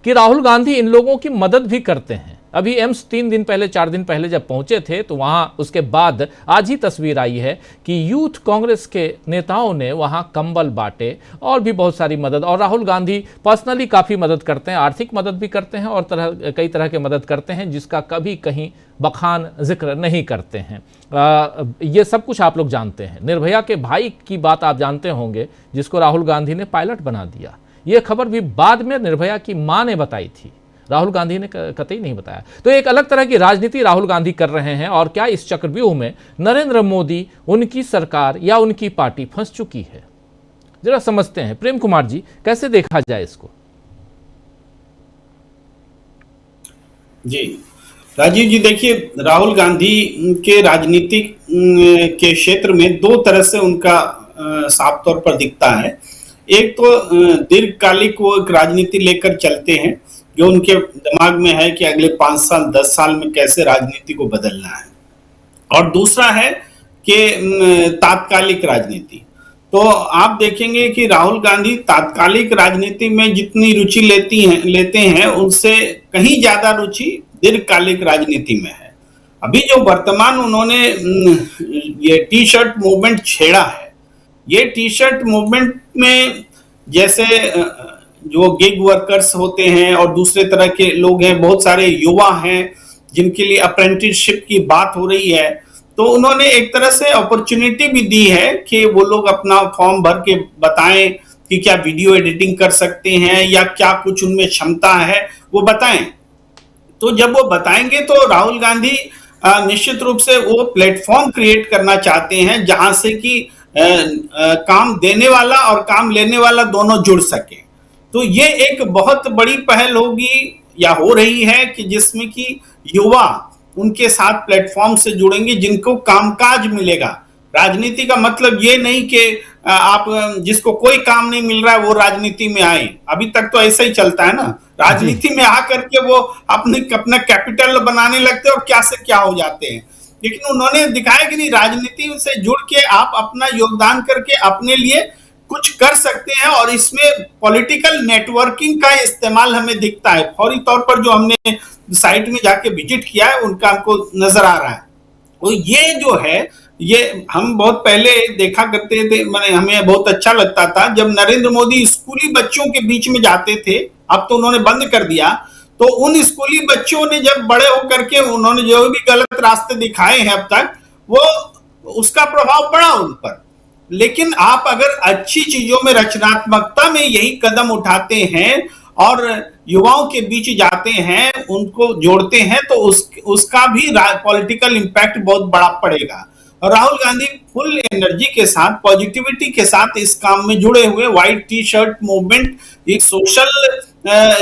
कि राहुल गांधी इन लोगों की मदद भी करते हैं। अभी एम्स 3 दिन पहले 4 दिन पहले जब पहुंचे थे तो वहां उसके बाद आज ही तस्वीर आई है कि यूथ कांग्रेस के नेताओं ने वहां कंबल बांटे और भी बहुत सारी मदद, और राहुल गांधी पर्सनली काफ़ी मदद करते हैं, आर्थिक मदद भी करते हैं और कई तरह के मदद करते हैं जिसका कभी कहीं बखान जिक्र नहीं करते हैं। ये सब कुछ आप लोग जानते हैं। निर्भया के भाई की बात आप जानते होंगे, जिसको राहुल गांधी ने पायलट बना दिया। ये खबर भी बाद में निर्भया की मां ने बताई थी, राहुल गांधी ने कतई नहीं बताया। तो एक अलग तरह की राजनीति राहुल गांधी कर रहे हैं। और क्या इस चक्रव्यूह में नरेंद्र मोदी, उनकी सरकार या उनकी पार्टी फंस चुकी है? जरा समझते हैं। प्रेम कुमार जी, कैसे देखा जाए इसको? जी राजीव जी, देखिए, राहुल गांधी के राजनीतिक के क्षेत्र में दो तरह से उनका साफ तौर पर दिखता है। एक तो दीर्घकालिक वो एक राजनीति लेकर चलते हैं, जो उनके दिमाग में है कि अगले 5 साल 10 साल में कैसे राजनीति को बदलना है। और दूसरा है कि तात्कालिक राजनीति। तो आप देखेंगे कि राहुल गांधी तात्कालिक राजनीति में जितनी रुचि लेते हैं उनसे कहीं ज्यादा रुचि दीर्घकालिक राजनीति में है। अभी जो वर्तमान उन्होंने ये टी शर्ट मूवमेंट छेड़ा है, ये टी शर्ट मूवमेंट में जैसे जो गिग वर्कर्स होते हैं और दूसरे तरह के लोग हैं, बहुत सारे युवा हैं जिनके लिए अप्रेंटिसशिप की बात हो रही है, तो उन्होंने एक तरह से अपॉर्चुनिटी भी दी है कि वो लोग अपना फॉर्म भर के बताएं कि क्या वीडियो एडिटिंग कर सकते हैं या क्या कुछ उनमें क्षमता है, वो बताएं। तो जब वो बताएंगे तो राहुल गांधी निश्चित रूप से वो प्लेटफॉर्म क्रिएट करना चाहते हैं जहां से कि काम देने वाला और काम लेने वाला दोनों जुड़ सके। तो ये एक बहुत बड़ी पहल होगी या हो रही है कि जिसमें कि युवा उनके साथ प्लेटफॉर्म से जुड़ेंगे जिनको कामकाज मिलेगा। राजनीति का मतलब ये नहीं कि आप जिसको कोई काम नहीं मिल रहा है वो राजनीति में आए। अभी तक तो ऐसा ही चलता है ना, राजनीति में आकर के वो अपना कैपिटल बनाने लगते हैं और क्या से क्या हो जाते हैं। लेकिन उन्होंने दिखाया कि नहीं, राजनीति से जुड़ के आप अपना योगदान करके अपने लिए कुछ कर सकते हैं और इसमें पॉलिटिकल नेटवर्किंग का इस्तेमाल हमें दिखता है। फौरी तौर पर जो हमने साइट में जाके विजिट किया है उनका हमको नजर आ रहा है। तो ये जो है, ये हम बहुत पहले देखा करते थे, मैंने हमें बहुत अच्छा लगता था जब नरेंद्र मोदी स्कूली बच्चों के बीच में जाते थे। अब तो उन्होंने बंद कर दिया। तो उन स्कूली बच्चों ने जब बड़े होकर के उन्होंने जो भी गलत रास्ते दिखाए हैं अब तक, वो उसका प्रभाव पड़ा उन पर। लेकिन आप अगर अच्छी चीजों में, रचनात्मकता में यही कदम उठाते हैं और युवाओं के बीच जाते हैं, उनको जोड़ते हैं, तो उसका भी पॉलिटिकल इम्पैक्ट बहुत बड़ा पड़ेगा। और राहुल गांधी फुल एनर्जी के साथ, पॉजिटिविटी के साथ इस काम में जुड़े हुए। व्हाइट टी शर्ट मूवमेंट एक सोशल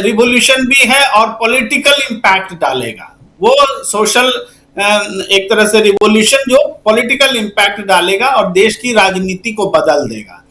रिवॉल्यूशन भी है और पॉलिटिकल इम्पैक्ट डालेगा। वो सोशल एक तरह से रिवॉल्यूशन जो पॉलिटिकल इम्पैक्ट डालेगा और देश की राजनीति को बदल देगा।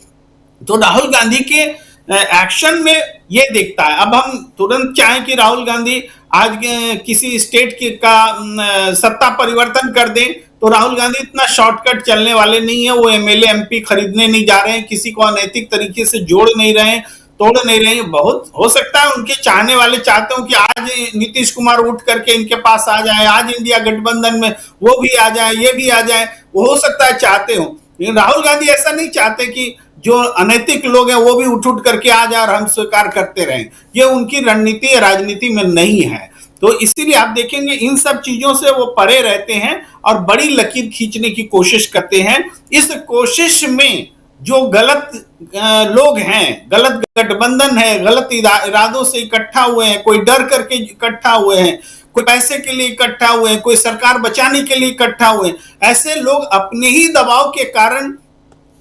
तो राहुल गांधी के एक्शन में ये दिखता है। अब हम तुरंत चाहें कि राहुल गांधी आज किसी स्टेट का सत्ता परिवर्तन कर दें, तो राहुल गांधी इतना शॉर्टकट चलने वाले नहीं है। वो एमएलए एमपी खरीदने नहीं जा रहे हैं, किसी को अनैतिक तरीके से जोड़ नहीं रहे हैं, तोड़ नहीं रहे हैं। बहुत हो सकता है उनके चाहने वाले चाहते हो कि आज नीतीश कुमार उठ करके इनके पास आ जाए, आज इंडिया गठबंधन में वो भी आ जाए, ये भी आ जाए, वो हो सकता है चाहते हो। लेकिन राहुल गांधी ऐसा नहीं चाहते कि जो अनैतिक लोग हैं वो भी उठ करके आ जाए और हम स्वीकार करते रहें। ये उनकी रणनीति राजनीति में नहीं है। तो इसीलिए आप देखेंगे इन सब चीजों से वो परे रहते हैं और बड़ी लकीर खींचने की कोशिश करते हैं। इस कोशिश में जो गलत लोग हैं, गलत गठबंधन है, गलत इरादों से इकट्ठा हुए हैं, कोई डर करके इकट्ठा हुए हैं, कोई पैसे के लिए इकट्ठा हुए हैं, कोई सरकार बचाने के लिए इकट्ठा हुए हैं, ऐसे लोग अपने ही दबाव के कारण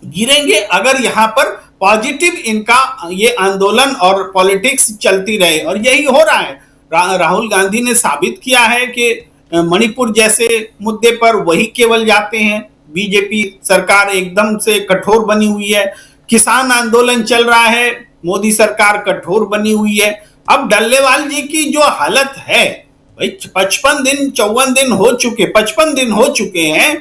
गिरेंगे अगर यहाँ पर पॉजिटिव इनका ये आंदोलन और पॉलिटिक्स चलती रहे। और यही हो रहा है। राहुल गांधी ने साबित किया है कि मणिपुर जैसे मुद्दे पर वही केवल जाते हैं। बीजेपी सरकार एकदम से कठोर बनी हुई है। किसान आंदोलन चल रहा है, मोदी सरकार कठोर बनी हुई है। अब डल्लेवाल जी की जो हालत है भाई, 55 दिन 54 दिन हो चुके, 55 दिन हो चुके हैं,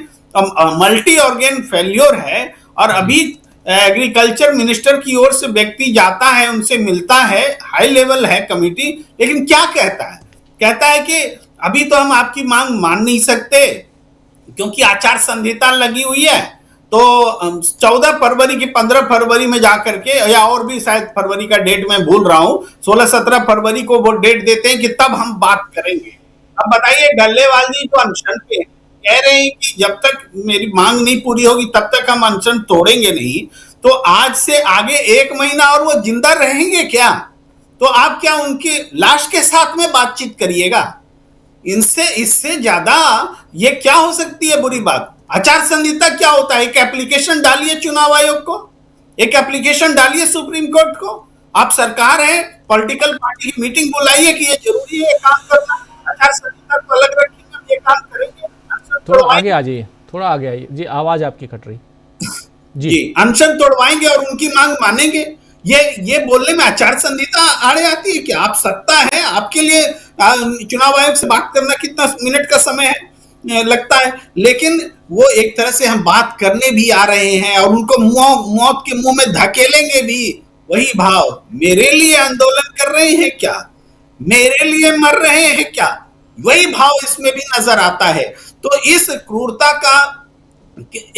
मल्टी ऑर्गन फेल्योर है और अभी एग्रीकल्चर मिनिस्टर की ओर से व्यक्ति जाता है, उनसे मिलता है, हाई लेवल है कमिटी, लेकिन क्या कहता है? कहता है कि अभी तो हम आपकी मांग मान नहीं सकते क्योंकि आचार संहिता लगी हुई है। तो 14 फरवरी की 15 फरवरी में जाकर के, या और भी शायद फरवरी का डेट मैं भूल रहा हूं, 16-17 फरवरी को वो डेट देते हैं कि तब हम बात करेंगे। अब बताइए, डल्लेवाल जी जो अनशन पे कह रहे हैं कि जब तक मेरी मांग नहीं पूरी होगी तब तक हम अनशन तोड़ेंगे नहीं, तो आज से आगे 1 महीना और वो जिंदा रहेंगे क्या? तो आप क्या उनकी लाश के साथ में बातचीत करिएगा? इनसे इससे ज्यादा ये क्या हो सकती है बुरी बात? आचार संहिता क्या होता है? एक एप्लीकेशन डालिए चुनाव आयोग को, एक एप्लीकेशन डालिए सुप्रीम कोर्ट को। आप सरकार है, पॉलिटिकल पार्टी की मीटिंग बुलाइए कि ये जरूरी है काम करना, आचार संहिता को अलग रखेंगे, हम ये काम करेंगे। थोड़ा आगे आ जाइए, थोड़ा आगे आइए जी, आवाज आपकी कट रही जी। अनशन तोड़वाएंगे और उनकी मांग मानेंगे, ये बोलने में आचार संहिता आड़े आती है कि आप सत्ता है, आपके लिए चुनाव आयोग से बात करना कितना मिनट का समय है लगता है। लेकिन वो एक तरह से हम बात करने भी आ रहे हैं और उनको मौत के मुंह में धकेलेंगे भी। वही भाव, मेरे लिए आंदोलन कर रहे हैं क्या, मेरे लिए मर रहे हैं क्या, वही भाव इसमें भी नजर आता है। तो इस क्रूरता का,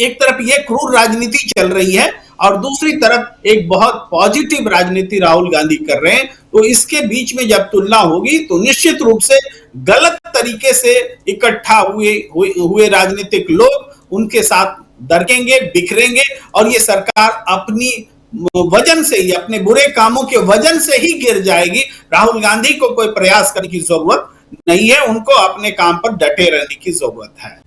एक तरफ ये क्रूर राजनीति चल रही है और दूसरी तरफ एक बहुत पॉजिटिव राजनीति राहुल गांधी कर रहे हैं। तो इसके बीच में जब तुलना होगी तो निश्चित रूप से गलत तरीके से इकट्ठा हुए राजनीतिक लोग उनके साथ दरकेंगे, बिखरेंगे और ये सरकार अपनी वजन से ही, अपने बुरे कामों के वजन से ही गिर जाएगी। राहुल गांधी को कोई प्रयास करने की जरूरत नहीं है, उनको अपने काम पर डटे रहने की जरूरत है।